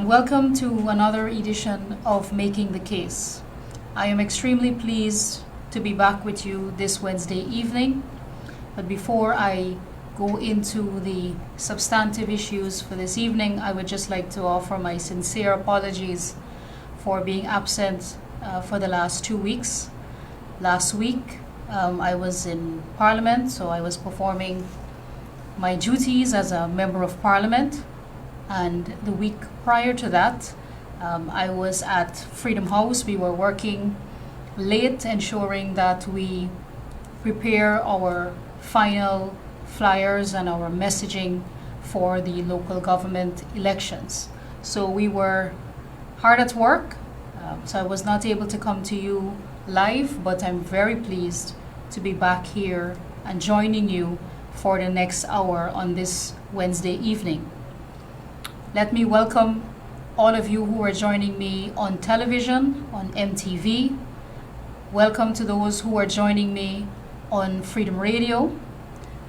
and welcome to another edition of Making the Case. I am extremely pleased to be back with you this Wednesday evening, but before I go into the substantive issues for this evening, I would just like to offer my sincere apologies for being absent for the last 2 weeks. Last week, I was in Parliament, so I was performing my duties as a Member of Parliament. And the week prior to that, I was at Freedom House. We were working late, ensuring that we prepare our final flyers and our messaging for the local government elections. So we were hard at work. So I was not able to come to you live, but I'm very pleased to be back here and joining you for the next hour on this Wednesday evening. Let me welcome all of you who are joining me on television, on MTV. Welcome to those who are joining me on Freedom Radio.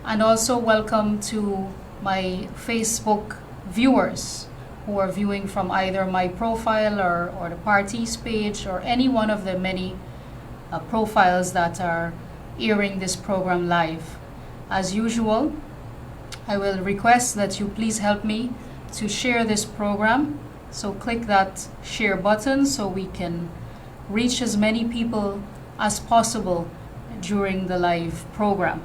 And also welcome to my Facebook viewers who are viewing from either my profile or the party's page or any one of the many profiles that are airing this program live. As usual, I will request that you please help me to share this program. So click that share button so we can reach as many people as possible during the live program.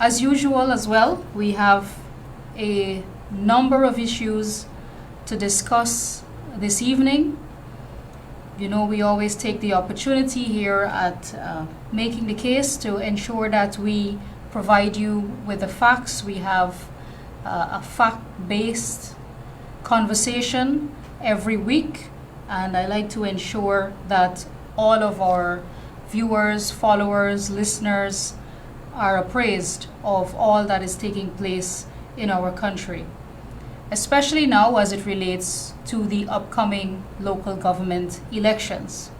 As usual as well, we have a number of issues to discuss this evening. You know, we always take the opportunity here at Making the Case to ensure that we provide you with the facts. We have a fact-based conversation every week, and I like to ensure that all of our viewers, followers, listeners are appraised of all that is taking place in our country, especially now as it relates to the upcoming local government elections.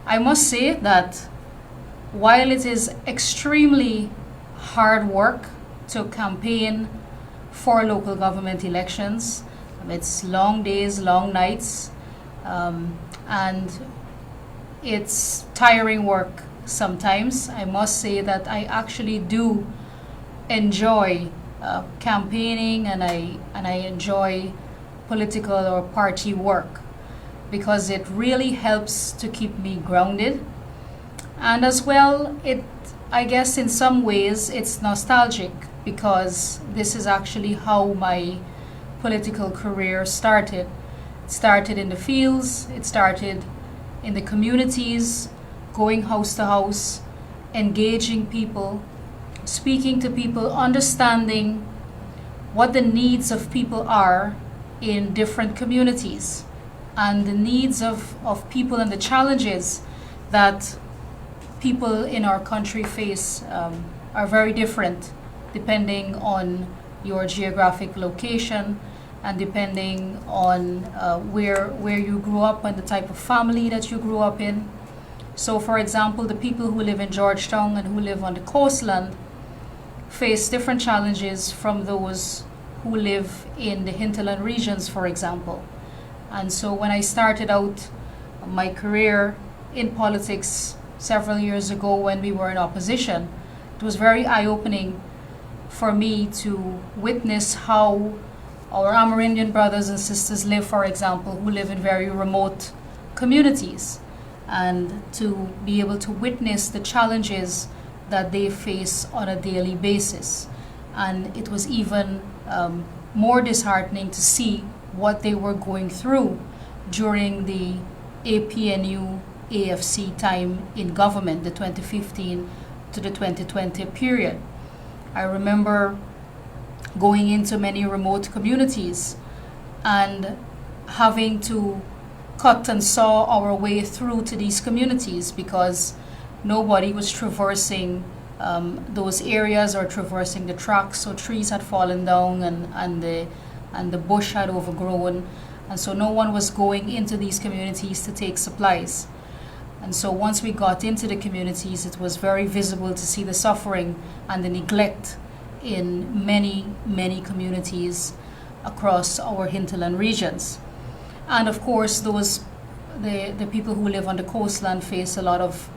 I must say that while it is extremely hard work to campaign for local government elections, it's long days, long nights, and it's tiring work sometimes. I must say that I actually do enjoy campaigning, and I enjoy political or party work because it really helps to keep me grounded. And as well, I guess in some ways it's nostalgic because this is actually how my political career started. It started in the fields, it started in the communities, going house to house, engaging people, speaking to people, understanding what the needs of people are in different communities and the needs of people and the challenges that people in our country face are very different depending on your geographic location and depending on where you grew up and the type of family that you grew up in. So for example, the people who live in Georgetown and who live on the coastland face different challenges from those who live in the hinterland regions, for example. And so when I started out my career in politics several years ago when we were in opposition, it was very eye-opening for me to witness how our Amerindian brothers and sisters live, for example, who live in very remote communities, and to be able to witness the challenges that they face on a daily basis. And it was even more disheartening to see what they were going through during the APNU AFC time in government, the 2015 to the 2020 period. I remember going into many remote communities and having to cut and saw our way through to these communities because nobody was traversing those areas or traversing the tracks. So trees had fallen down and the bush had overgrown, and so no one was going into these communities to take supplies. And so once we got into the communities, it was very visible to see the suffering and the neglect in many, many communities across our hinterland regions. And of course, the people who live on the coastland face a lot of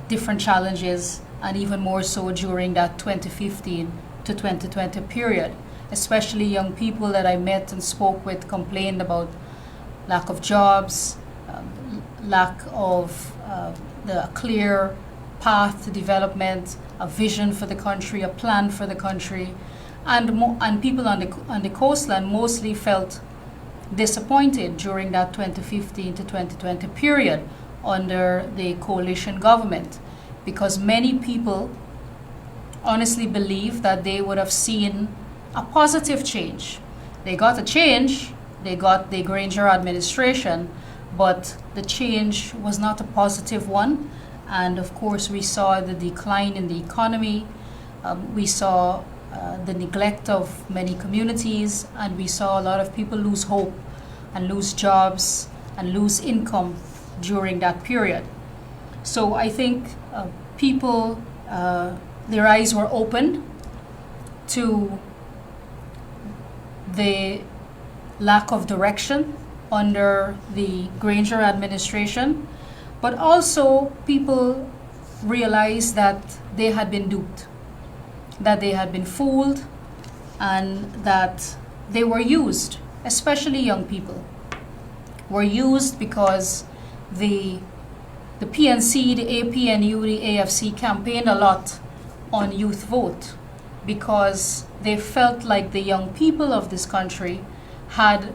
different challenges, and even more so during that 2015 to 2020 period. Especially young people that I met and spoke with complained about lack of jobs, lack of the clear path to development, a vision for the country, a plan for the country, and people on the coastline mostly felt disappointed during that 2015 to 2020 period under the coalition government, because many people honestly believe that they would have seen a positive change. They got a change, they got the Granger administration, but the change was not a positive one. And of course, we saw the decline in the economy, we saw the neglect of many communities, and we saw a lot of people lose hope and lose jobs and lose income during that period. So I think people, their eyes were opened to the lack of direction under the Granger administration, but also people realized that they had been duped, that they had been fooled, and that they were used, especially young people, were used because the PNC, the APNU, the AFC campaigned a lot on youth vote, because they felt like the young people of this country had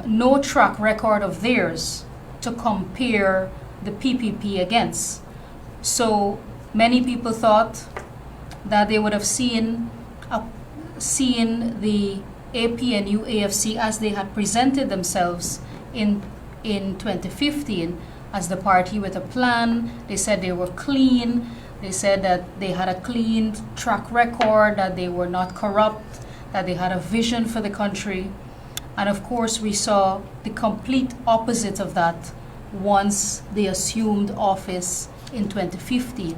no track record of theirs to compare the PPP against. So many people thought that they would have seen the APNU AFC as they had presented themselves in 2015 as the party with a plan. They said they were clean. They said that they had a clean track record, that they were not corrupt, that they had a vision for the country. And of course, we saw the complete opposite of that once they assumed office in 2015.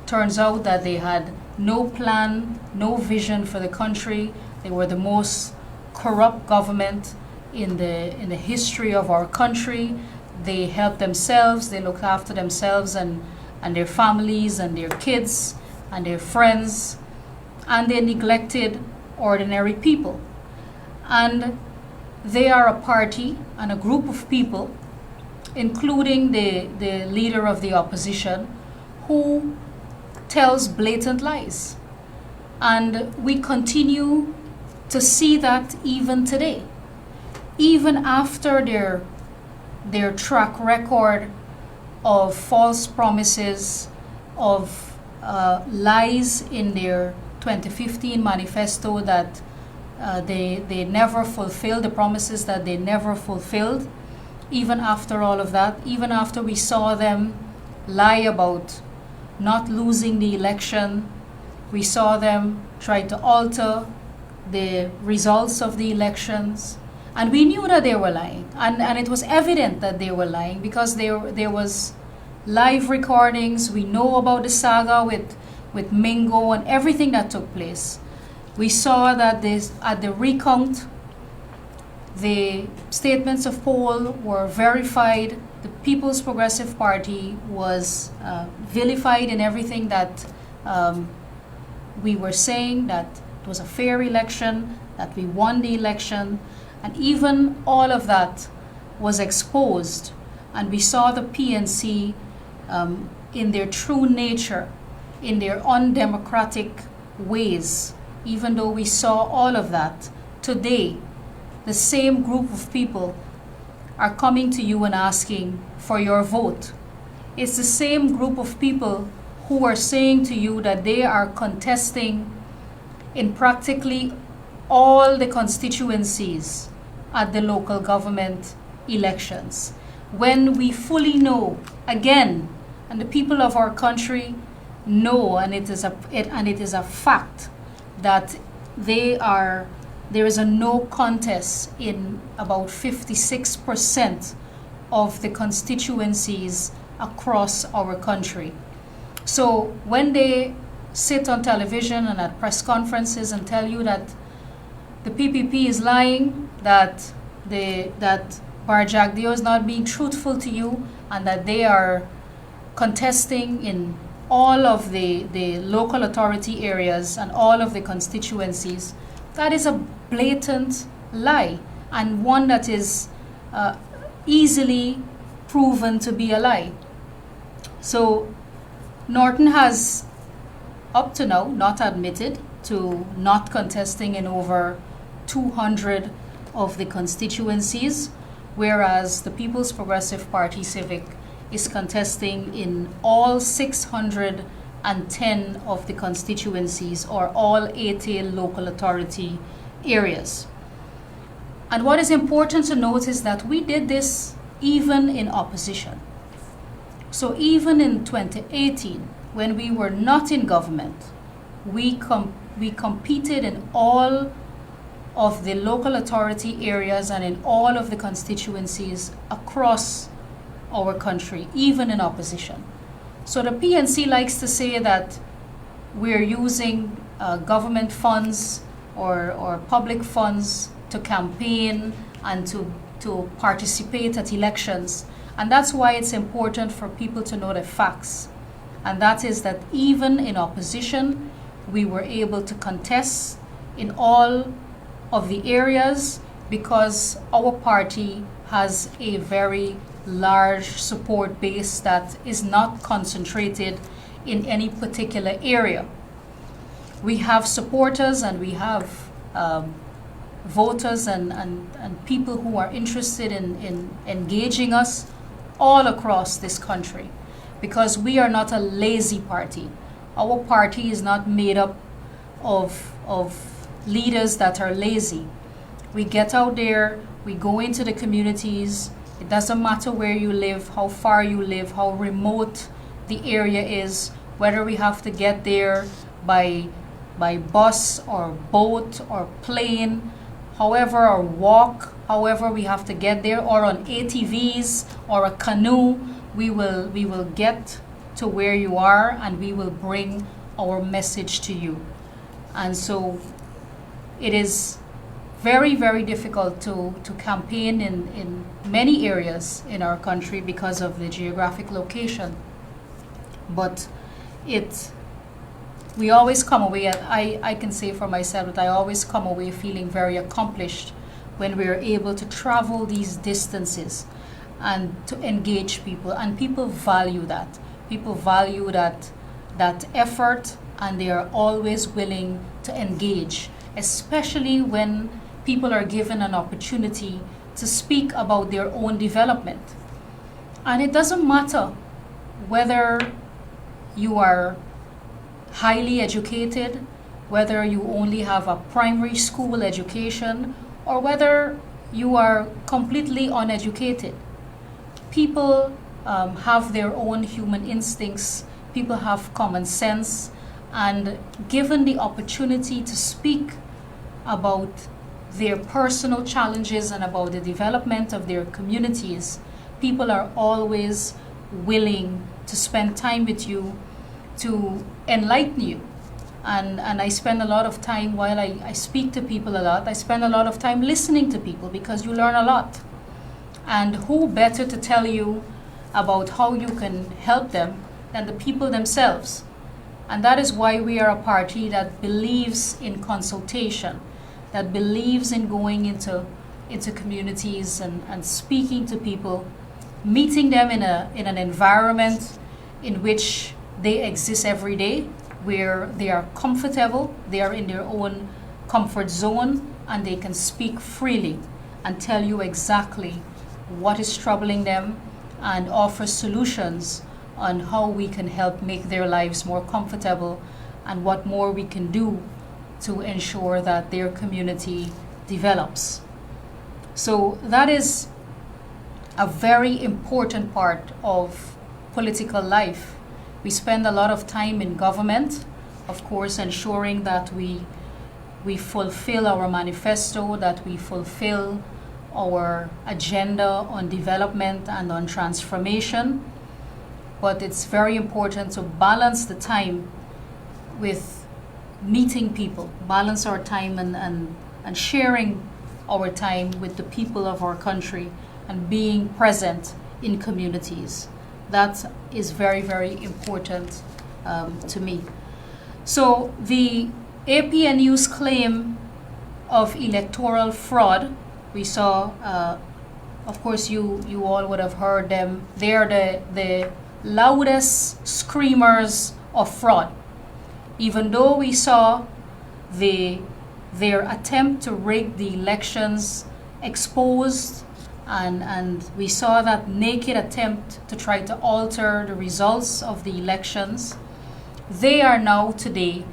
Turns out that they had no plan, no vision for the country. They were the most corrupt government in the history of our country. They helped themselves, they looked after themselves and their families and their kids and their friends, and they neglected ordinary people. And they are a party and a group of people, including the leader of the opposition, who tells blatant lies. And we continue to see that even today. Even after their track record of false promises, of lies in their 2015 manifesto that they never fulfilled, the promises that they never fulfilled. Even after all of that, even after we saw them lie about not losing the election, we saw them try to alter the results of the elections, and we knew that they were lying, and it was evident that they were lying because there was live recordings. We know about the saga with Mingo and everything that took place. We saw that at the recount, the statements of poll were verified. The People's Progressive Party was vilified in everything that we were saying, that it was a fair election, that we won the election, and even all of that was exposed. And we saw the PNC in their true nature, in their undemocratic ways. Even though we saw all of that, today, the same group of people are coming to you and asking for your vote. It's the same group of people who are saying to you that they are contesting in practically all the constituencies at the local government elections. When we fully know, again, and the people of our country know, and it is a fact, that there is a no contest in about 56% of the constituencies across our country. So when they sit on television and at press conferences and tell you that the PPP is lying, that Barjagdeo is not being truthful to you, and that they are contesting in all of the local authority areas and all of the constituencies, that is a blatant lie, and one that is easily proven to be a lie. So Norton has, up to now, not admitted to not contesting in over 200 of the constituencies, whereas the People's Progressive Party Civic is contesting in all 610 of the constituencies, or all 80 local authority areas. And what is important to note is that we did this even in opposition. So even in 2018, when we were not in government, we competed in all of the local authority areas and in all of the constituencies across our country, even in opposition. So the PNC likes to say that we're using government funds or public funds to campaign and to participate at elections. And that's why it's important for people to know the facts. And that is that even in opposition, we were able to contest in all of the areas because our party has a very large support base that is not concentrated in any particular area. We have supporters and we have voters and people who are interested in engaging us all across this country, because we are not a lazy party. Our party is not made up of leaders that are lazy. We get out there, we go into the communities. It doesn't matter where you live, how far you live, how remote the area is, whether we have to get there by bus or boat or plane, however, or walk, however we have to get there, or on ATVs or a canoe, we will get to where you are and we will bring our message to you. And so it is very, very difficult to campaign in many areas in our country because of the geographic location. But we always come away, I can say for myself that I always come away feeling very accomplished when we are able to travel these distances and to engage people. And people value that. People value that effort, and they are always willing to engage, especially when people are given an opportunity to speak about their own development. And it doesn't matter whether you are highly educated, whether you only have a primary school education, or whether you are completely uneducated. People have their own human instincts, people have common sense, and given the opportunity to speak about their personal challenges and about the development of their communities, people are always willing to spend time with you to enlighten you. And I spend a lot of time, while I speak to people a lot, I spend a lot of time listening to people, because you learn a lot. And who better to tell you about how you can help them than the people themselves? And that is why we are a party that believes in consultation, that believes in going into communities and speaking to people, meeting them in an environment in which they exist every day, where they are comfortable, they are in their own comfort zone, and they can speak freely and tell you exactly what is troubling them and offer solutions on how we can help make their lives more comfortable and what more we can do to ensure that their community develops. So that is a very important part of political life. We spend a lot of time in government, of course, ensuring that we fulfill our manifesto, that we fulfill our agenda on development and on transformation. But it's very important to balance the time with meeting people, balance our time and and sharing our time with the people of our country and being present in communities. That is very, very important to me. So the APNU's claim of electoral fraud, we saw, of course you all would have heard them. They are the loudest screamers of fraud. Even though we saw their attempt to rig the elections exposed, and we saw that naked attempt to try to alter the results of the elections, they are now today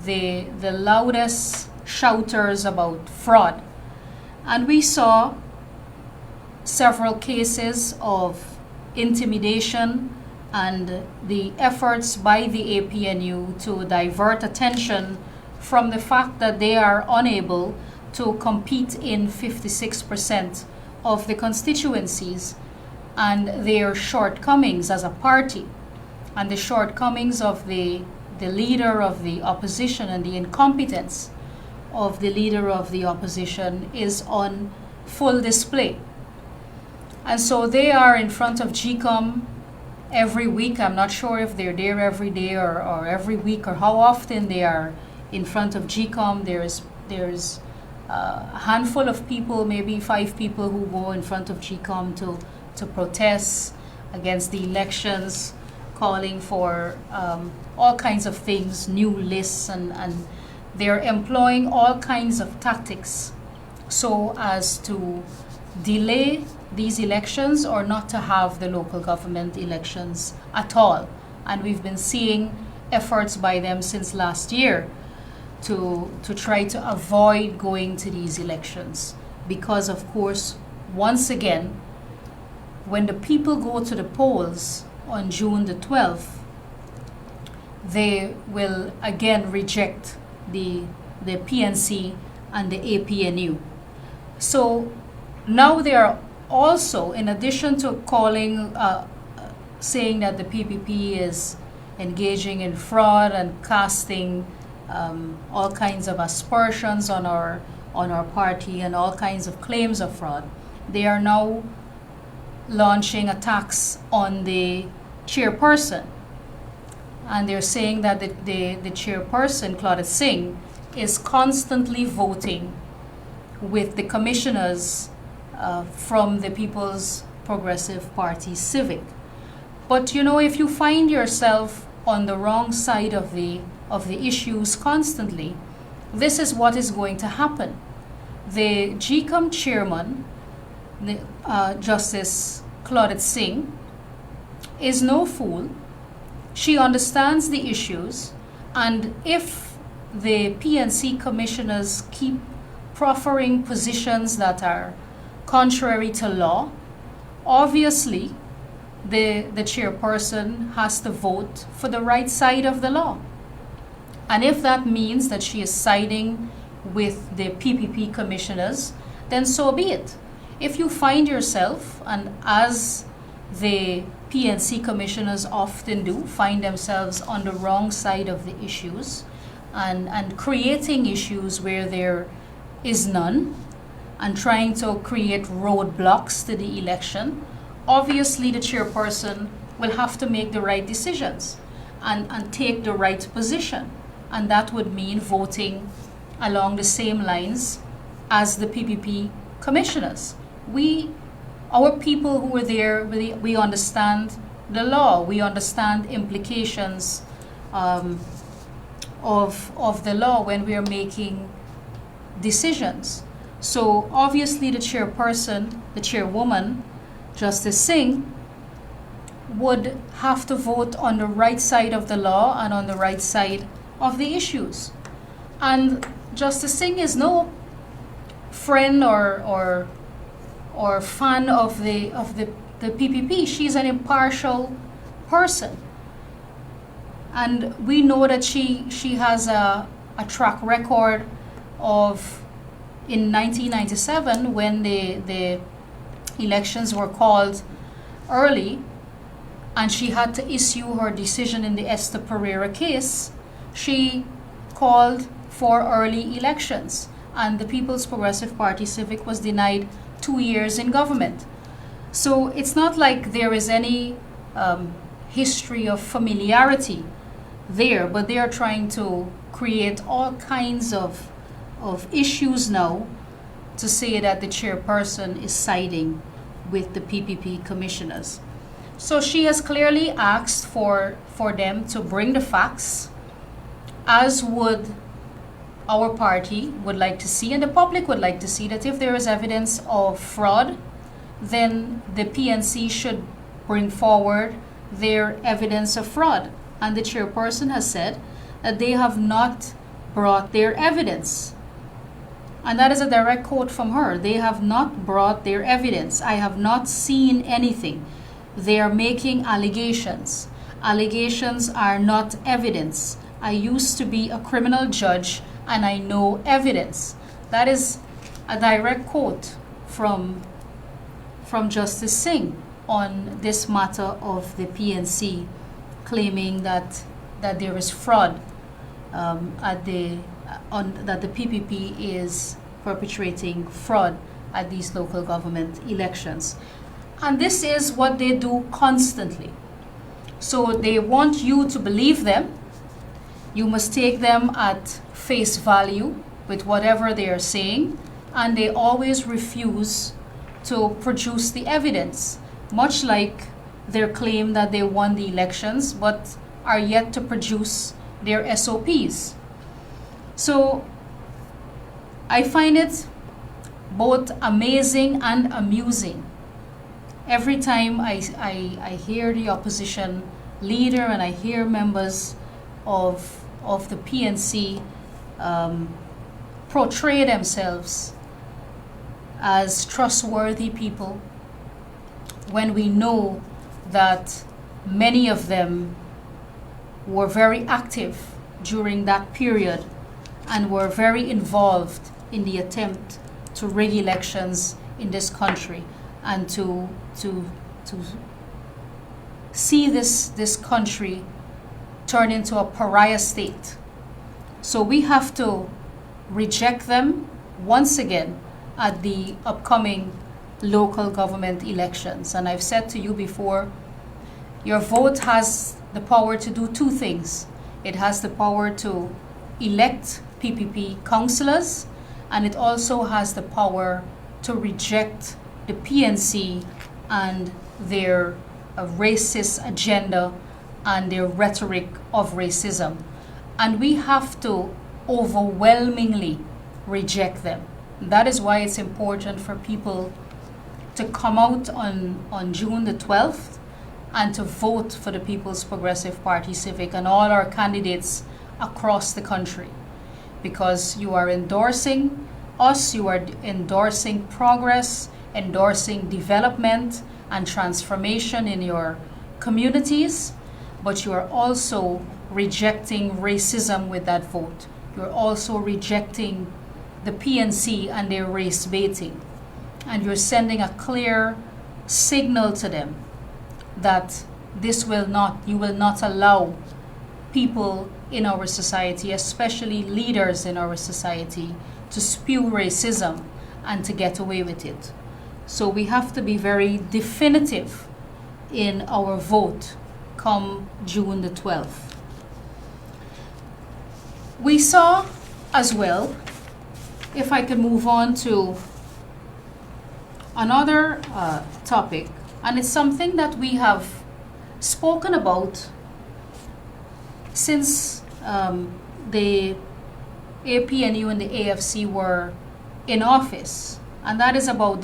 the loudest shouters about fraud. And we saw several cases of intimidation and the efforts by the APNU to divert attention from the fact that they are unable to compete in 56% of the constituencies, and their shortcomings as a party and the shortcomings of the leader of the opposition and the incompetence of the leader of the opposition is on full display. And so they are in front of GCOM every week. I'm not sure if they're there every day or every week, or how often they are in front of GCOM. There's a handful of people, maybe 5 people, who go in front of GCOM to protest against the elections, calling for all kinds of things, new lists, and they're employing all kinds of tactics so as to delay these elections or not to have the local government elections at all. And we've been seeing efforts by them since last year to try to avoid going to these elections. Because, of course, once again, when the people go to the polls on June the 12th, they will again reject the PNC and the APNU. So now they are also, in addition to calling, saying that the PPP is engaging in fraud and casting all kinds of aspersions on our party and all kinds of claims of fraud, they are now launching attacks on the chairperson. And they're saying that the chairperson, Claudette Singh, is constantly voting with the commissioners from the People's Progressive Party Civic. But you know, if you find yourself on the wrong side of the issues constantly, this is what is going to happen. The GCOM chairman, Justice Claudette Singh, is no fool. She understands the issues, and if the PNC commissioners keep proffering positions that are contrary to law, obviously the chairperson has to vote for the right side of the law. And if that means that she is siding with the PPP commissioners, then so be it. If you find yourself, and as the PNC commissioners often do, find themselves on the wrong side of the issues and creating issues where there is none, and trying to create roadblocks to the election, obviously the chairperson will have to make the right decisions and take the right position. And that would mean voting along the same lines as the PPP commissioners. Our people who are there, we understand the law. We understand implications of the law when we are making decisions. So obviously the chairperson, the chairwoman, Justice Singh, would have to vote on the right side of the law and on the right side of the issues. And Justice Singh is no friend or fan of the PPP. She's an impartial person, and we know that she has a track record of, in 1997, when the elections were called early, and she had to issue her decision in the Esther Pereira case, she called for early elections. and the People's Progressive Party Civic was denied 2 years in government. So it's not like there is any history of familiarity there, but they are trying to create all kinds of issues now to say that the chairperson is siding with the PPP commissioners. So she has clearly asked for them to bring the facts, as would our party would like to see, and the public would like to see, that if there is evidence of fraud, then the PNC should bring forward their evidence of fraud. And the chairperson has said that they have not brought their evidence. And that is a direct quote from her. They have not brought their evidence. I have not seen anything. They are making allegations. Allegations are not evidence. I used to be a criminal judge and I know evidence. That is a direct quote from Justice Singh on this matter of the PNC claiming that there is fraud, that the PPP is perpetrating fraud at these local government elections. And this is what they do constantly. So they want you to believe them. You must take them at face value with whatever they are saying, and they always refuse to produce the evidence, much like their claim that they won the elections but are yet to produce their SOPs. So I find it both amazing and amusing every time I hear the opposition leader and I hear members of the PNC portray themselves as trustworthy people, when we know that many of them were very active during that period and were very involved in the attempt to rig elections in this country and to see this country turn into a pariah state. So we have to reject them once again at the upcoming local government elections. And I've said to you before, your vote has the power to do two things. It has the power to elect PPP councillors, and it also has the power to reject the PNC and their racist agenda and their rhetoric of racism. And we have to overwhelmingly reject them. That is why it's important for people to come out on June the 12th and to vote for the People's Progressive Party Civic and all our candidates across the country. Because you are endorsing us, you are endorsing progress, endorsing development and transformation in your communities, but you are also rejecting racism with that vote. You're also rejecting the PNC and their race baiting. And you're sending a clear signal to them that you will not allow people in our society, especially leaders in our society, to spew racism and to get away with it. So we have to be very definitive in our vote come June the 12th. We saw as well, if I could move on to another topic, and it's something that we have spoken about since the APNU and the AFC were in office, and that is about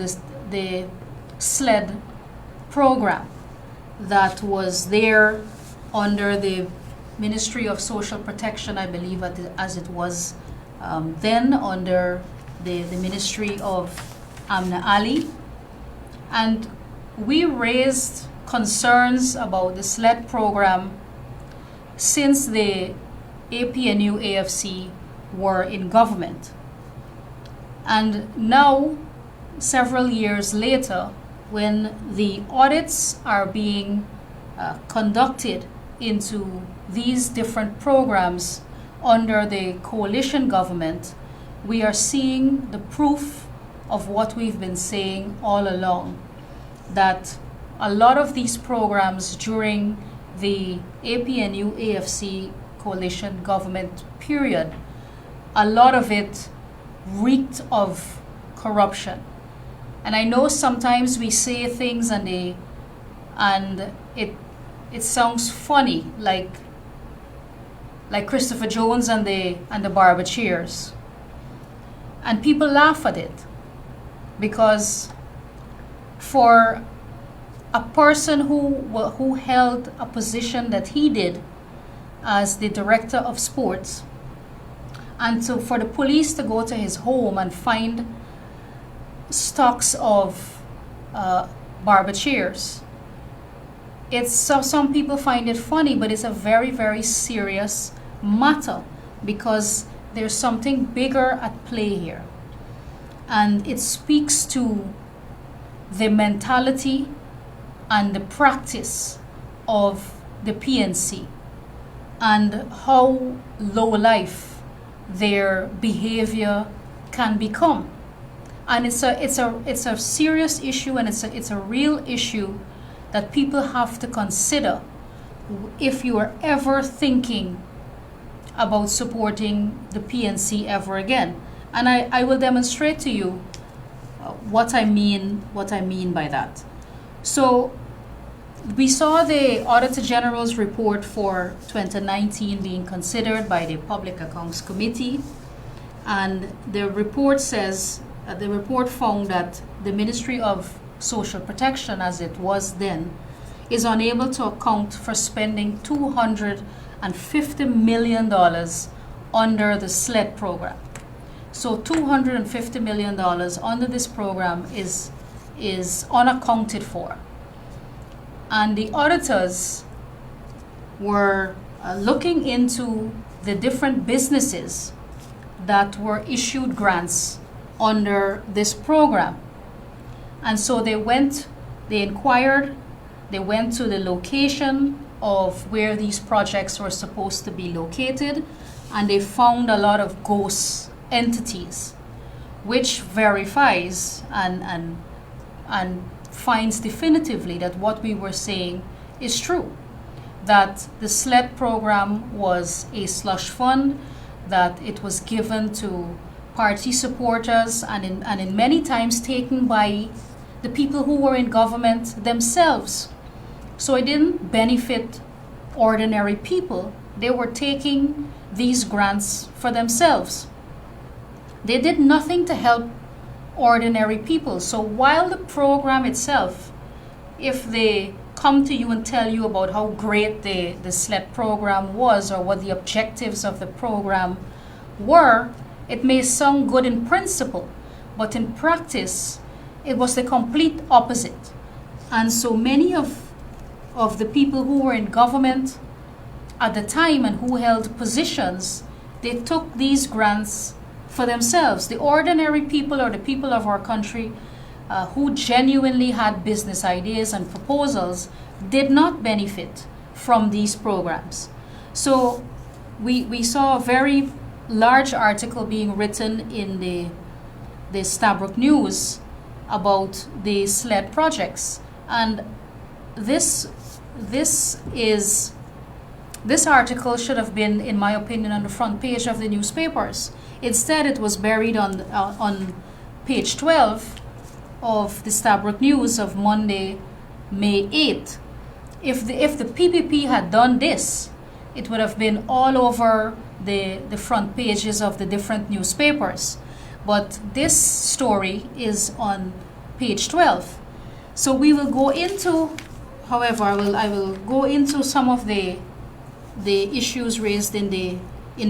the SLED program that was there under the Ministry of Social Protection, I believe, as it was then under the Ministry of Amna Ali. And we raised concerns about the SLED program since the APNU AFC were in government. And now, several years later, when the audits are being conducted into these different programs under the coalition government, we are seeing the proof of what we've been saying all along, that a lot of these programs during the APNU AFC coalition government period, a lot of it reeked of corruption. And I know sometimes we say things and it sounds funny, like Christopher Jones and the barber chairs. And people laugh at it because for a person who held a position that he did as the director of sports, and so for the police to go to his home and find stocks of barber chairs, it's some people find it funny, but it's a very, very serious matter because there's something bigger at play here. And it speaks to the mentality and the practice of the PNC and how low life their behavior can become. And it's a serious issue, and it's a real issue that people have to consider if you are ever thinking about supporting the PNC ever again. And I will demonstrate to you what I mean by that. So we saw the Auditor General's report for 2019 being considered by the Public Accounts Committee, and the report says the report found that the Ministry of Social Protection, as it was then, is unable to account for spending $250 million under the SLED program. So $250 million under this program is unaccounted for. And the auditors were looking into the different businesses that were issued grants under this program. And so they inquired, they went to the location of where these projects were supposed to be located, and they found a lot of ghost entities, which verifies and finds definitively that what we were saying is true, that the SLED program was a slush fund, that it was given to party supporters and in many times taken by the people who were in government themselves. So it didn't benefit ordinary people. They were taking these grants for themselves. They did nothing to help ordinary people. So while the program itself, if they come to you and tell you about how great the SLED program was or what the objectives of the program were, it may sound good in principle, but in practice, it was the complete opposite. And so many of the people who were in government at the time and who held positions, they took these grants for themselves. The ordinary people or the people of our country who genuinely had business ideas and proposals did not benefit from these programs. So we saw a very large article being written in the Stabroek News about the SLED projects, and this article should have been, in my opinion, on the front page of the newspapers. Instead, it was buried on page 12 of the Stabroek News of Monday, May 8th. If the PPP had done this, it would have been all over the front pages of the different newspapers. But this story is on page 12. So we will go into, however, I will go into some of the issues raised in the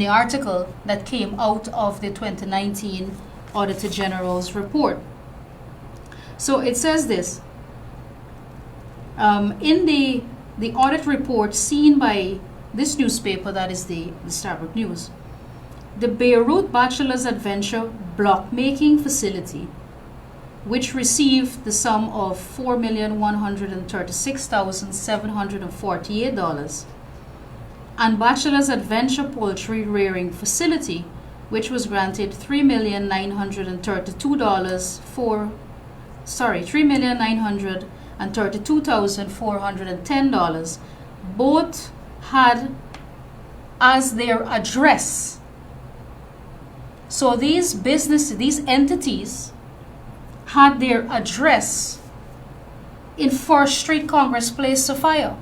article that came out of the 2019 Auditor General's report. So it says this, in the audit report seen by this newspaper, that is the Stabroek News, the Beirut Bachelor's Adventure block making facility, which received the sum of $4,136,748, and Bachelor's Adventure Poultry Rearing Facility, which was granted $3,932,410. Both had as their address. So these entities had their address in 4th Street, Congress Place, Sophia.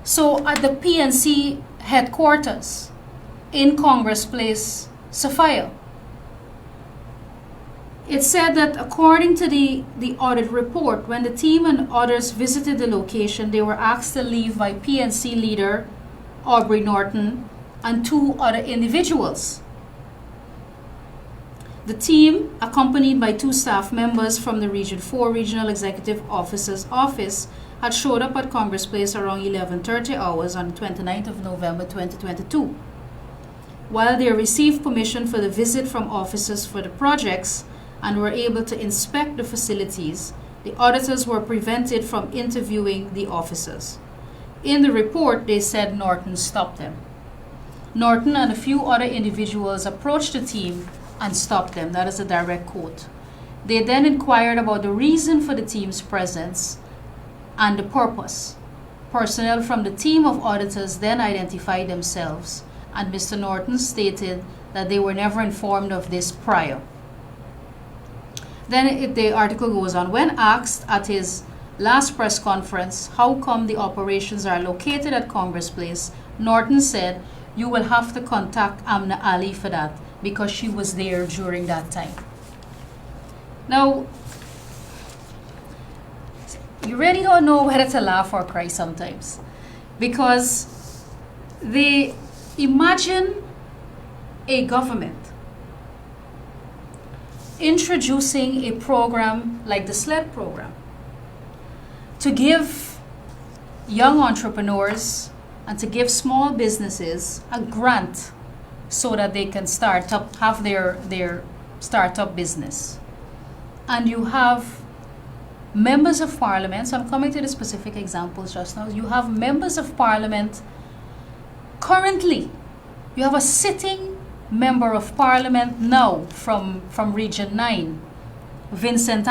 So at the PNC headquarters in Congress Place, Sophia, it said that according to the audit report, when the team and others visited the location, they were asked to leave by PNC leader Aubrey Norton and 2 other individuals. The team, accompanied by 2 staff members from the Region 4 Regional Executive Officer's office, had showed up at Congress Place around 11:30 hours on 29th of November 2022. While they received permission for the visit from officers for the projects and were able to inspect the facilities, the auditors were prevented from interviewing the officers. In the report, they said Norton stopped them. Norton and a few other individuals approached the team and stopped them. That is a direct quote. They then inquired about the reason for the team's presence and the purpose. Personnel from the team of auditors then identified themselves, and Mr. Norton stated that they were never informed of this prior. Then the article goes on. When asked at his last press conference how come the operations are located at Congress Place, Norton said, "You will have to contact Amna Ali for that, because she was there during that time." Now, you really don't know whether to laugh or cry sometimes, because they imagine a government introducing a program like the SLED program to give young entrepreneurs and to give small businesses a grant so that they can have their startup business. And you have members of parliament, so I'm coming to the specific examples just now. You have members of parliament currently. You have a sitting member of parliament now from Region 9, Vincent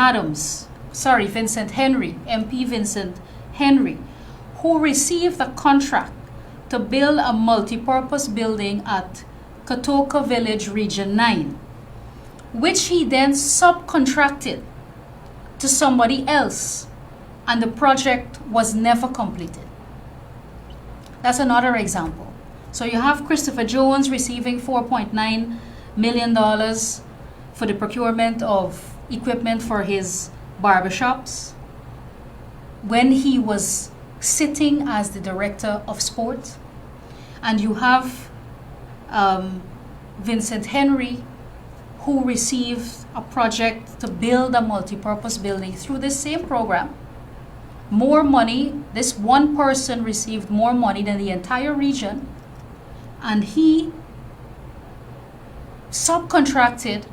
Henry, MP Vincent Henry, who received a contract to build a multi-purpose building at Katoka Village, Region 9, which he then subcontracted to somebody else, and the project was never completed. That's another example. So you have Christopher Jones receiving $4.9 million for the procurement of equipment for his barbershops when he was sitting as the director of sport. And you have Vincent Henry, who received a project to build a multi-purpose building through this same program. More money, this one person received more money than the entire region, and he subcontracted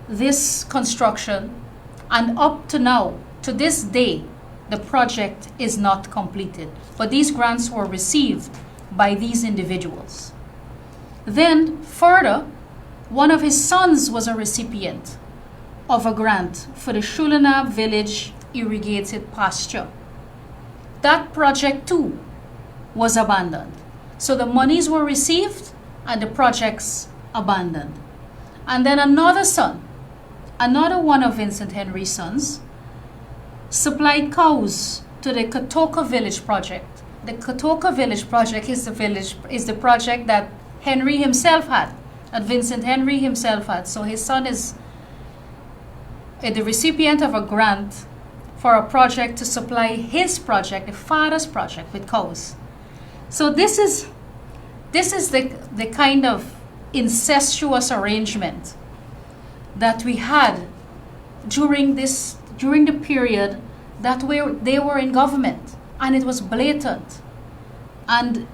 this construction, and up to now, to this day, the project is not completed. But these grants were received by these individuals. Then further, one of his sons was a recipient of a grant for the Shulana Village irrigated pasture. That project too was abandoned. So the monies were received and the projects abandoned. And then another son, another one of Vincent Henry's sons, supplied cows to the Katoka Village project. The Katoka Village project is the project that Henry himself had, that Vincent Henry himself had. So his son is the recipient of a grant for a project to supply his project, the father's project, with cows. So this is the kind of incestuous arrangement that we had during the period that they were in government, and it was blatant. And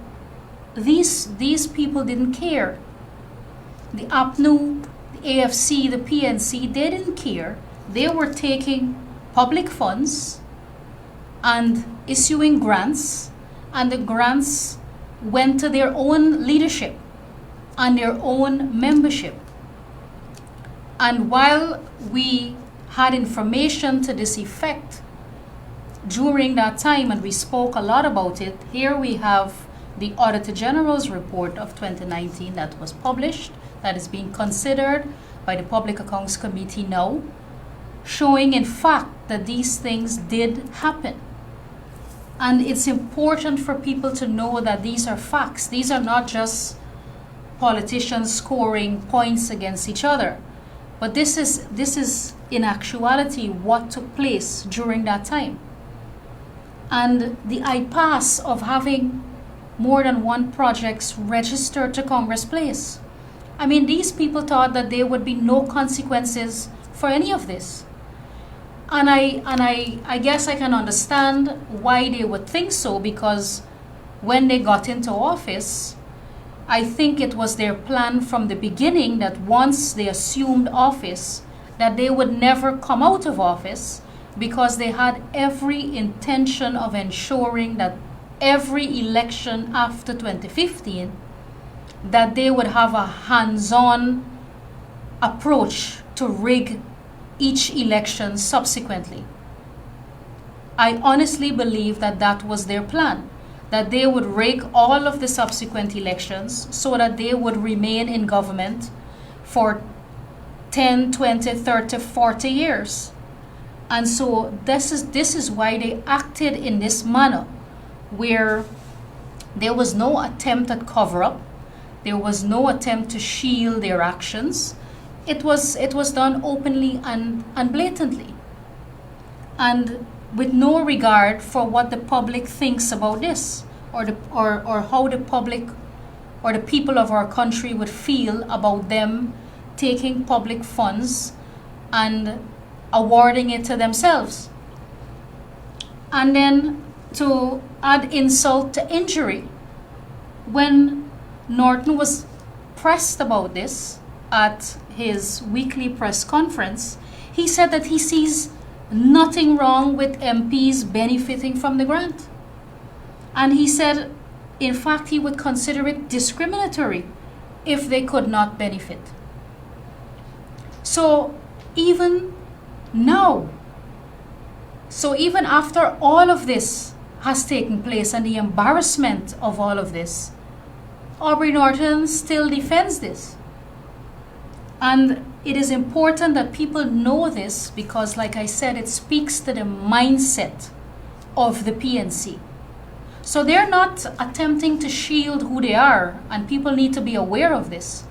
these people didn't care. The APNU, the AFC, the PNC, they didn't care. They were taking public funds and issuing grants, and the grants went to their own leadership. and their own membership. And while we had information to this effect during that time, and we spoke a lot about it, here we have the Auditor General's report of 2019 that was published, that is being considered by the Public Accounts Committee now, showing in fact that these things did happen. And it's important for people to know that these are facts. These are not just politicians scoring points against each other. But this is in actuality what took place during that time. And the impasse of having more than one projects registered to Congress Place. I mean, these people thought that there would be no consequences for any of this. And I guess I can understand why they would think so, because when they got into office, I think it was their plan from the beginning that once they assumed office, that they would never come out of office, because they had every intention of ensuring that every election after 2015, that they would have a hands-on approach to rig each election subsequently. I honestly believe that that was their plan, that they would rig all of the subsequent elections so that they would remain in government for 10, 20, 30, 40 years. And so this is why they acted in this manner, where there was no attempt at cover-up, there was no attempt to shield their actions. It was done openly and blatantly, and with no regard for what the public thinks about this, or how the public or the people of our country would feel about them taking public funds and awarding it to themselves. And then to add insult to injury, when Norton was pressed about this at his weekly press conference, he said that he sees nothing wrong with MPs benefiting from the grant. And he said, in fact, he would consider it discriminatory if they could not benefit. So even now, so even after all of this has taken place and the embarrassment of all of this, Aubrey Norton still defends this. And it is important that people know this because, like I said, it speaks to the mindset of the PNC. So they're not attempting to shield who they are, and people need to be aware of this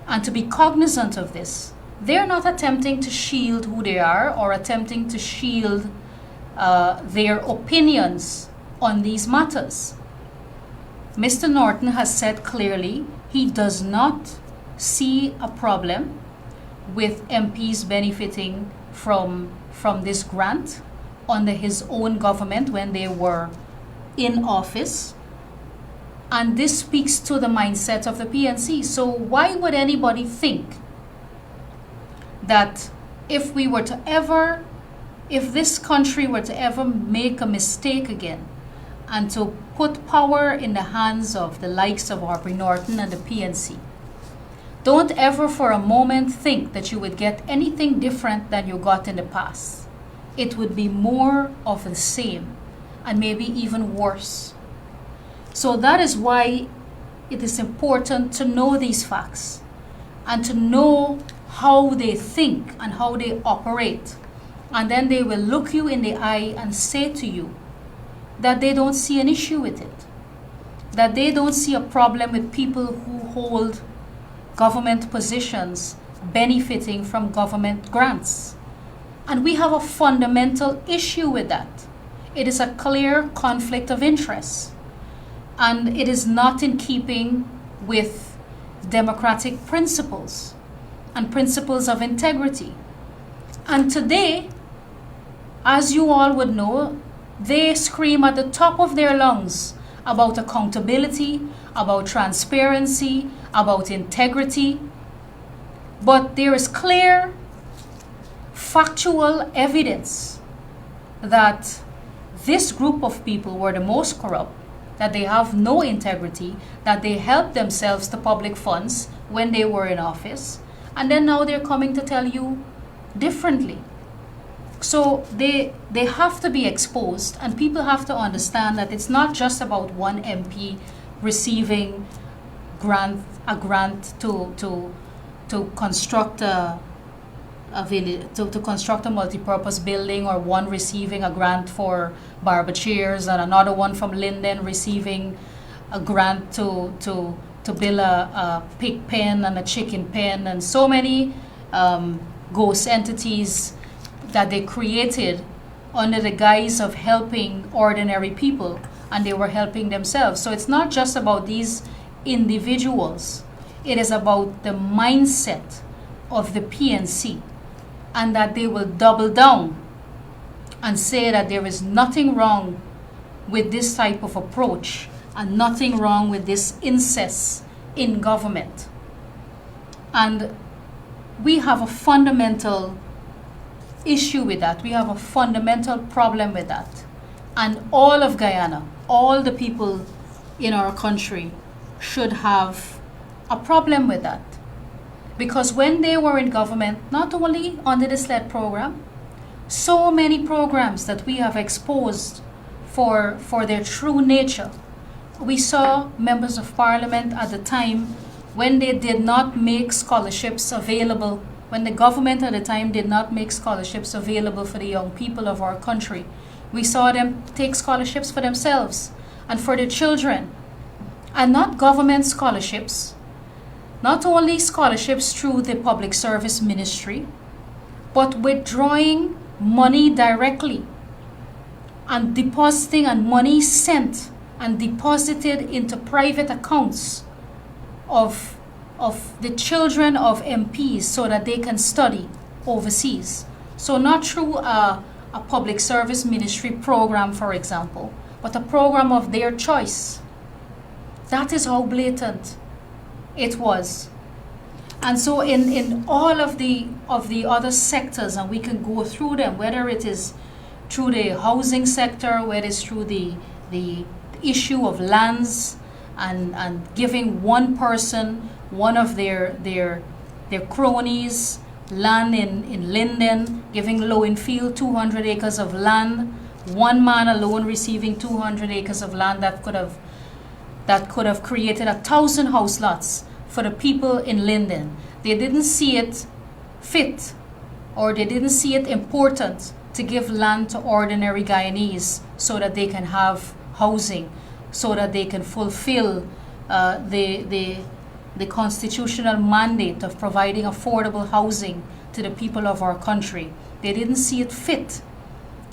and to be cognizant of this. They're not attempting to shield who they are or attempting to shield their opinions on these matters. Mr. Norton has said clearly he does not see a problem with MPs benefiting from this grant under his own government when they were in office. And this speaks to the mindset of the PNC. So why would anybody think that if this country were to ever make a mistake again and to put power in the hands of the likes of Aubrey Norton and the PNC, don't ever for a moment think that you would get anything different than you got in the past. It would be more of the same and maybe even worse. So that is why it is important to know these facts and to know how they think and how they operate. And then they will look you in the eye and say to you that they don't see an issue with it, that they don't see a problem with people who hold government positions benefiting from government grants. And we have a fundamental issue with that. It is a clear conflict of interest, and it is not in keeping with democratic principles and principles of integrity. And today, as you all would know, they scream at the top of their lungs about accountability, about transparency, about integrity. But there is clear, factual evidence that this group of people were the most corrupt that they have no integrity, that they helped themselves to public funds when they were in office, and then now they're coming to tell you differently. So they have to be exposed, and people have to understand that it's not just about one MP receiving a grant to construct a village, to construct a multi-purpose building, or one receiving a grant for barber chairs, and another one from Linden receiving a grant to build a pig pen and a chicken pen, and so many ghost entities that they created under the guise of helping ordinary people, and they were helping themselves. So it's not just about these individuals, it is about the mindset of the PNC, and that they will double down and say that there is nothing wrong with this type of approach and nothing wrong with this incest in government. And we have a fundamental issue with that. We have a fundamental problem with that. And all of Guyana, all the people in our country should have a problem with that. Because when they were in government, not only under the SLED program, so many programs that we have exposed for their true nature. We saw members of parliament at the time when they did not make scholarships available, when the government at the time did not make scholarships available for the young people of our country. We saw them take scholarships for themselves and for their children, and not government scholarships, not only scholarships through the public service ministry, but withdrawing money directly and depositing, and money sent and deposited into private accounts of the children of MPs so that they can study overseas. So not through a public service ministry program, for example, but a program of their choice. That is how blatant it was. And so in all of the other sectors, and we can go through them, whether it is through the housing sector, whether it's through the issue of lands, and giving one person, one of their cronies, land in Linden, giving Lowenfield 200 acres of land, one man alone receiving 200 acres of land that could have created 1,000 house lots for the people in Linden. They didn't see it fit, or they didn't see it important to give land to ordinary Guyanese so that they can have housing, so that they can fulfill the constitutional mandate of providing affordable housing to the people of our country. They didn't see it fit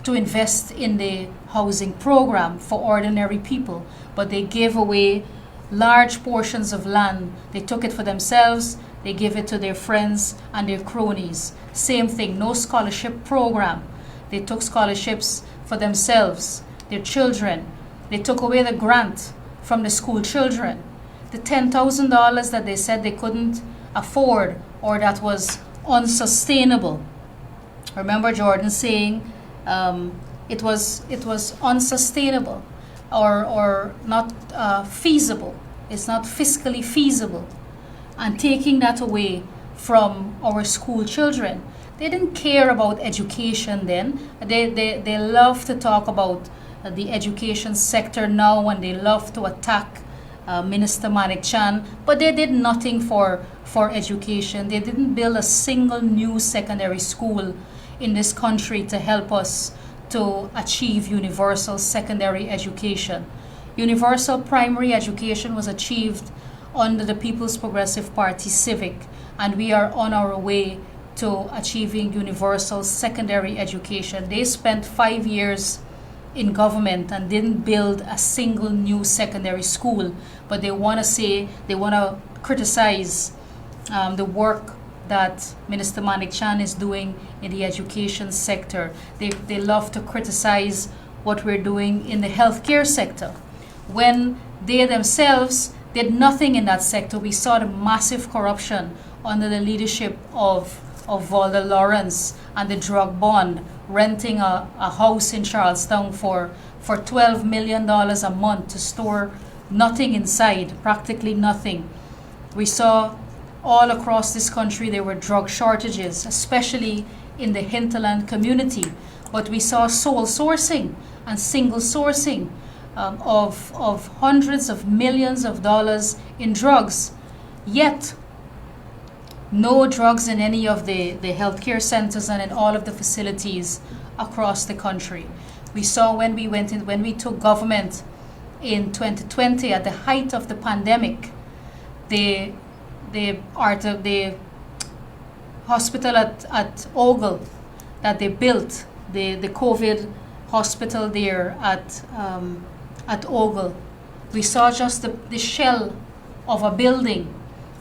to invest in the housing program for ordinary people, but they gave away large portions of land. They took it for themselves, they gave it to their friends and their cronies. Same thing, no scholarship program. They took scholarships for themselves, their children. They took away the grant from the school children. The $10,000 that they said they couldn't afford, or that was unsustainable. Remember Jordan saying it was unsustainable, or not feasible. It's not fiscally feasible. And taking that away from our school children. They didn't care about education then. They love to talk about the education sector now, and they love to attack Minister Manik Chan, but they did nothing for education. They didn't build a single new secondary school in this country to help us to achieve universal secondary education. Universal primary education was achieved under the People's Progressive Party Civic, and we are on our way to achieving universal secondary education. They spent 5 years in government and didn't build a single new secondary school, but they want to criticize the work that Minister Manik Chan is doing in the education sector. They love to criticize what we're doing in the healthcare sector, when they themselves did nothing in that sector. We saw the massive corruption under the leadership of Valda Lawrence and the drug bond, renting a house in Charlestown for $12 million a month to store nothing inside, practically nothing. We saw all across this country there were drug shortages, especially in the hinterland community. But we saw sole sourcing and single sourcing of hundreds of millions of dollars in drugs. Yet, no drugs in any of the healthcare centers and in all of the facilities across the country. We saw when we took government in 2020 at the height of the pandemic, the hospital at Ogle that they built, the COVID hospital there at Ogle. We saw just the shell of a building.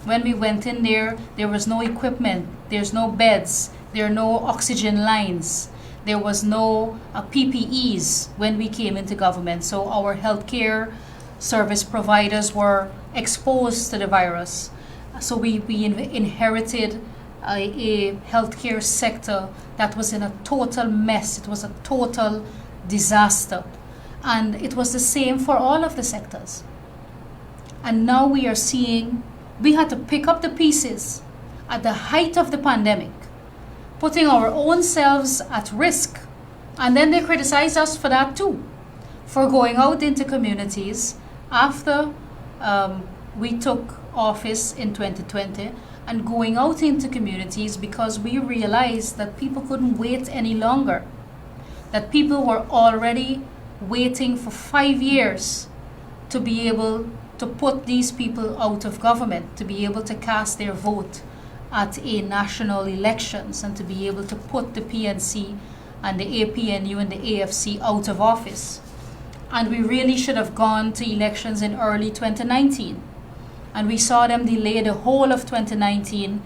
When we went in there was no equipment, there's no beds, there are no oxygen lines, there was no PPEs when we came into government. So our healthcare service providers were exposed to the virus. So we inherited a healthcare sector that was in a total mess. It was a total disaster. And it was the same for all of the sectors. And now we are seeing we had to pick up the pieces at the height of the pandemic, putting our own selves at risk. And then they criticized us for that too, for going out into communities after we took office in 2020 and going out into communities because we realized that people couldn't wait any longer, that people were already waiting for 5 years to be able to put these people out of government, to be able to cast their vote at a national elections and to be able to put the PNC and the APNU and the AFC out of office. And we really should have gone to elections in early 2019. And we saw them delay the whole of 2019,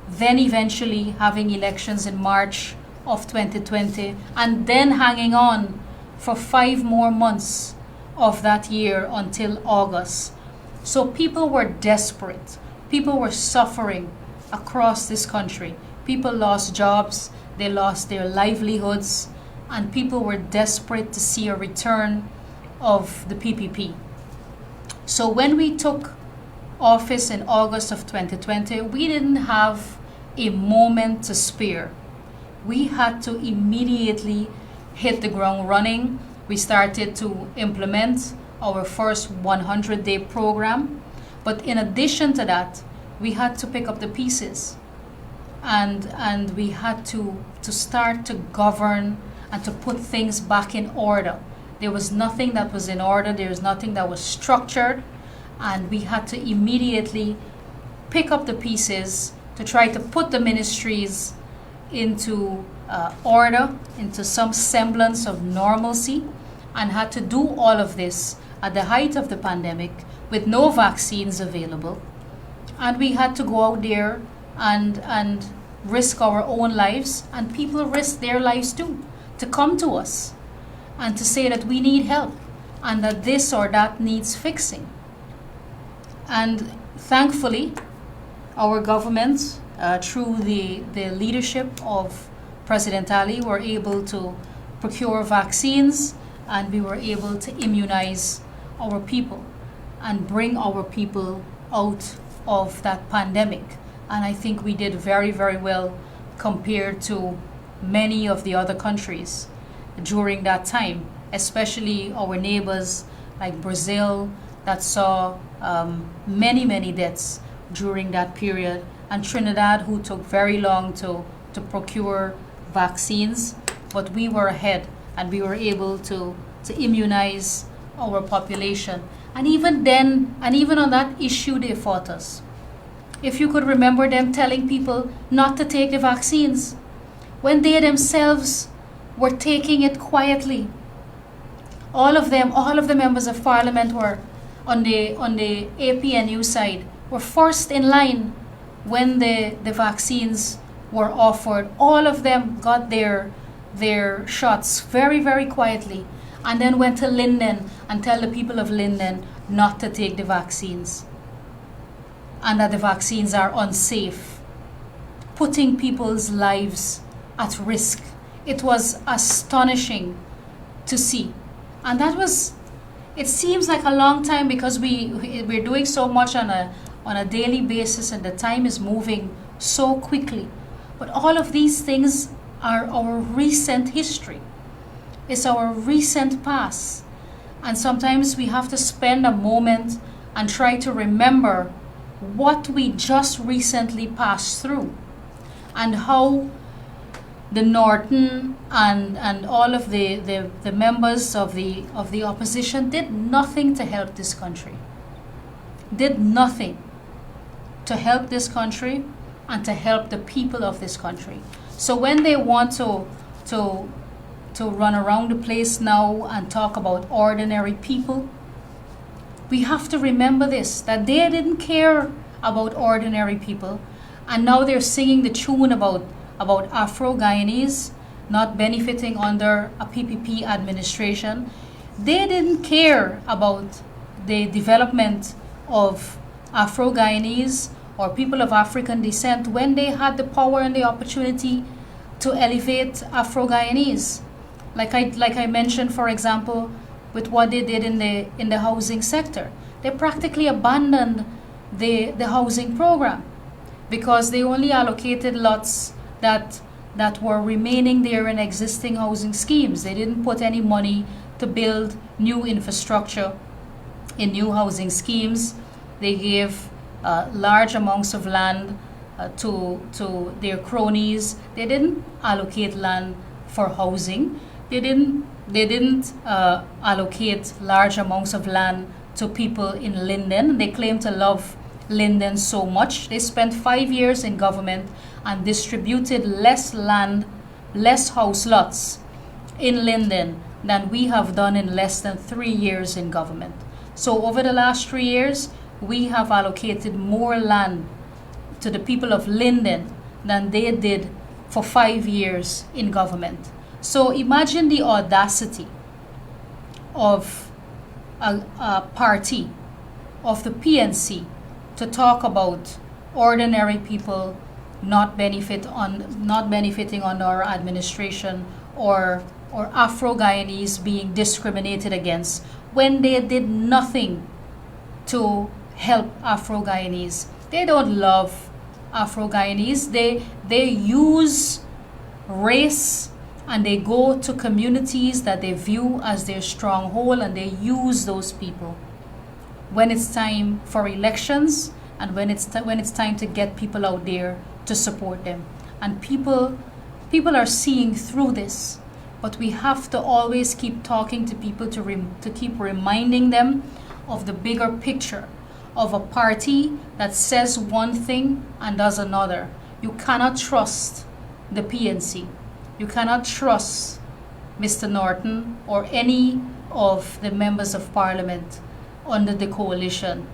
then eventually having elections in March of 2020, and then hanging on for 5 more months of that year until August. So people were desperate. People were suffering across this country. People lost jobs, they lost their livelihoods, and people were desperate to see a return of the PPP. So when we took office in August of 2020, we didn't have a moment to spare. We had to immediately hit the ground running. We started to implement our first 100-day program. But in addition to that, we had to pick up the pieces. And we had to start to govern and to put things back in order. There was nothing that was in order. There was nothing that was structured. And we had to immediately pick up the pieces to try to put the ministries into order, into some semblance of normalcy, and had to do all of this at the height of the pandemic with no vaccines available. And we had to go out there and risk our own lives, and people risk their lives too, to come to us and to say that we need help and that this or that needs fixing. And thankfully, our government, through the leadership of President Ali, were able to procure vaccines, and we were able to immunize our people and bring our people out of that pandemic. And I think we did very, very well compared to many of the other countries during that time, especially our neighbors like Brazil that saw many, many deaths during that period, and Trinidad, who took very long to procure vaccines. But we were ahead, and we were able to immunize our population. And even then, and even on that issue, they fought us. If you could remember them telling people not to take the vaccines, when they themselves were taking it quietly. All of the members of parliament were on the APNU side, were first in line when the vaccines were offered. All of them got their shots very, very quietly, and then went to Linden and tell the people of Linden not to take the vaccines and that the vaccines are unsafe, putting people's lives at risk It was astonishing to see. And that was, it seems like a long time because we're doing so much on a daily basis and the time is moving so quickly. But all of these things are our recent history. It's our recent past. And sometimes we have to spend a moment and try to remember what we just recently passed through and how the Norton and all of the members of the opposition did nothing to help this country. Did nothing to help this country and to help the people of this country. So when they want to run around the place now and talk about ordinary people, we have to remember this, that they didn't care about ordinary people, and now they're singing the tune about Afro-Guyanese not benefiting under a PPP administration. They didn't care about the development of Afro-Guyanese or people of African descent when they had the power and the opportunity to elevate Afro-Guyanese. Like I mentioned, for example, with what they did in the housing sector. They practically abandoned the housing program because they only allocated lots that were remaining there in existing housing schemes. They didn't put any money to build new infrastructure in new housing schemes. They gave large amounts of land to their cronies. They didn't allocate land for housing. They didn't allocate large amounts of land to people in Linden. They claim to love Linden so much. They spent 5 years in government and distributed less land, less house lots in Linden than we have done in less than 3 years in government. So over the last 3 years, we have allocated more land to the people of Linden than they did for 5 years in government. So imagine the audacity of a party, of the PNC, to talk about ordinary people not benefiting under our administration or Afro-Guyanese being discriminated against when they did nothing to help Afro-Guyanese. They don't love Afro-Guyanese. They use race and they go to communities that they view as their stronghold and they use those people when it's time for elections and when it's time to get people out there to support them. And people are seeing through this, but we have to always keep talking to people to keep reminding them of the bigger picture of a party that says one thing and does another. You cannot trust the PNC. You cannot trust Mr. Norton or any of the members of parliament under the coalition.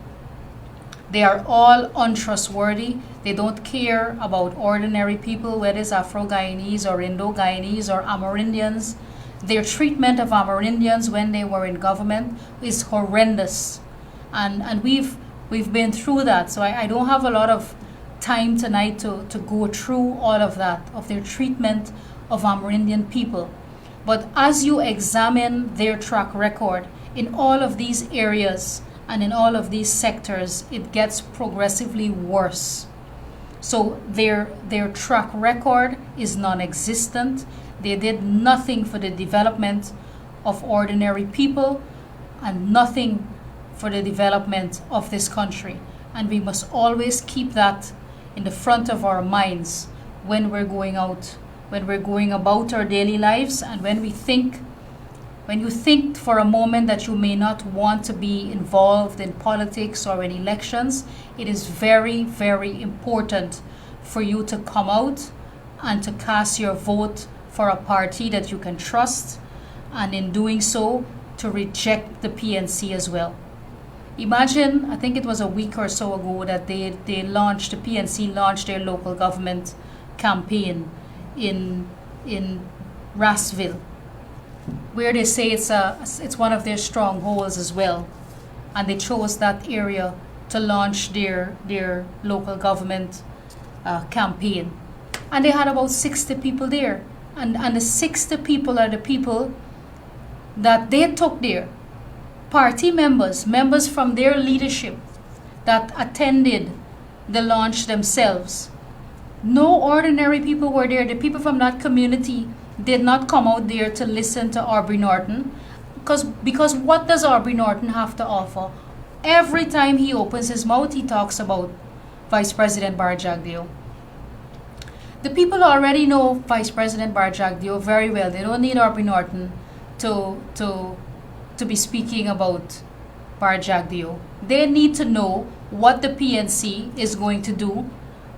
They are all untrustworthy. They don't care about ordinary people, whether it's Afro-Guyanese or Indo-Guyanese or Amerindians. Their treatment of Amerindians when they were in government is horrendous. And we've been through that. So I don't have a lot of time tonight to go through all of that, of their treatment of Amerindian people. But as you examine their track record in all of these areas and in all of these sectors, it gets progressively worse. So their track record is non-existent. They did nothing for the development of ordinary people and nothing for the development of this country. And we must always keep that in the front of our minds when we're going out, when we're going about our daily lives, and when you think for a moment that you may not want to be involved in politics or in elections, it is very, very important for you to come out and to cast your vote for a party that you can trust, and in doing so, to reject the PNC as well. Imagine, I think it was a week or so ago that the PNC launched their local government campaign in Rassville, where they say it's one of their strongholds as well, and they chose that area to launch their local government campaign, and they had about 60 people there, and the 60 people are the people that they took there. Party members from their leadership that attended the launch themselves. No ordinary people were there. The people from that community did not come out there to listen to Aubrey Norton. Because what does Aubrey Norton have to offer? Every time he opens his mouth, he talks about Vice President Barjagdeo. The people already know Vice President Barjagdeo very well. They don't need Aubrey Norton to be speaking about Barjagdeo. They need to know what the PNC is going to do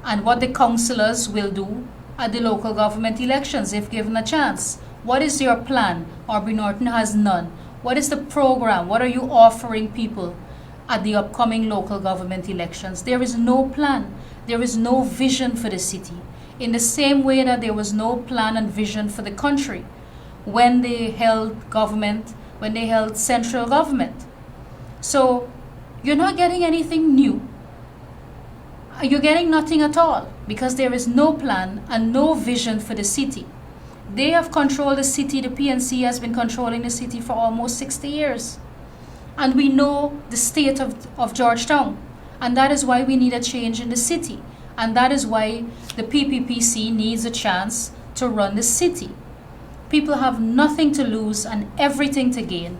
and what the councillors will do at the local government elections if given a chance. What is your plan? Aubrey Norton has none. What is the program? What are you offering people at the upcoming local government elections? There is no plan. There is no vision for the city. In the same way that there was no plan and vision for the country when they held government, when they held central government. So you're not getting anything new. You're getting nothing at all because there is no plan and no vision for the city. They have controlled the city. The PNC has been controlling the city for almost 60 years. And we know the state of Georgetown. And that is why we need a change in the city. And that is why the PPPC needs a chance to run the city. People have nothing to lose and everything to gain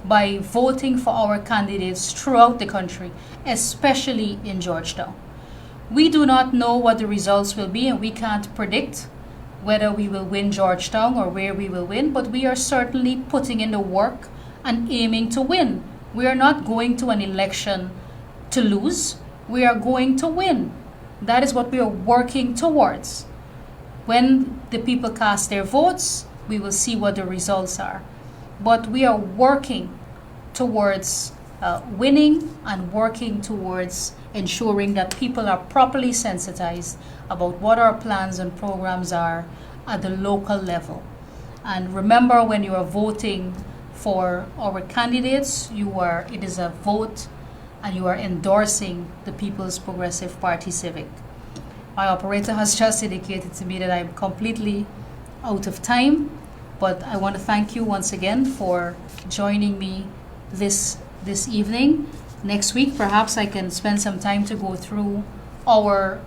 by voting for our candidates throughout the country, especially in Georgetown. We do not know what the results will be, and we can't predict whether we will win Georgetown or where we will win, but we are certainly putting in the work and aiming to win. We are not going to an election to lose. We are going to win. That is what we are working towards. When the people cast their votes, we will see what the results are. But we are working towards winning and working towards ensuring that people are properly sensitized about what our plans and programs are at the local level. And remember, when you are voting for our candidates, it is a vote and you are endorsing the People's Progressive Party Civic. My operator has just indicated to me that I'm completely out of time, but I want to thank you once again for joining me this evening. Next week, perhaps I can spend some time to go through our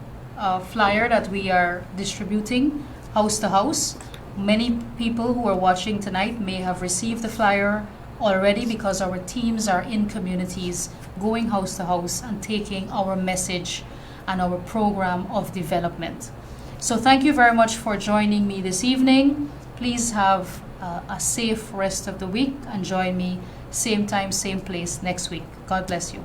flyer that we are distributing house to house. Many people who are watching tonight may have received the flyer already because our teams are in communities going house to house and taking our message and our program of development. So thank you very much for joining me this evening. Please have a safe rest of the week and join me same time, same place next week. God bless you.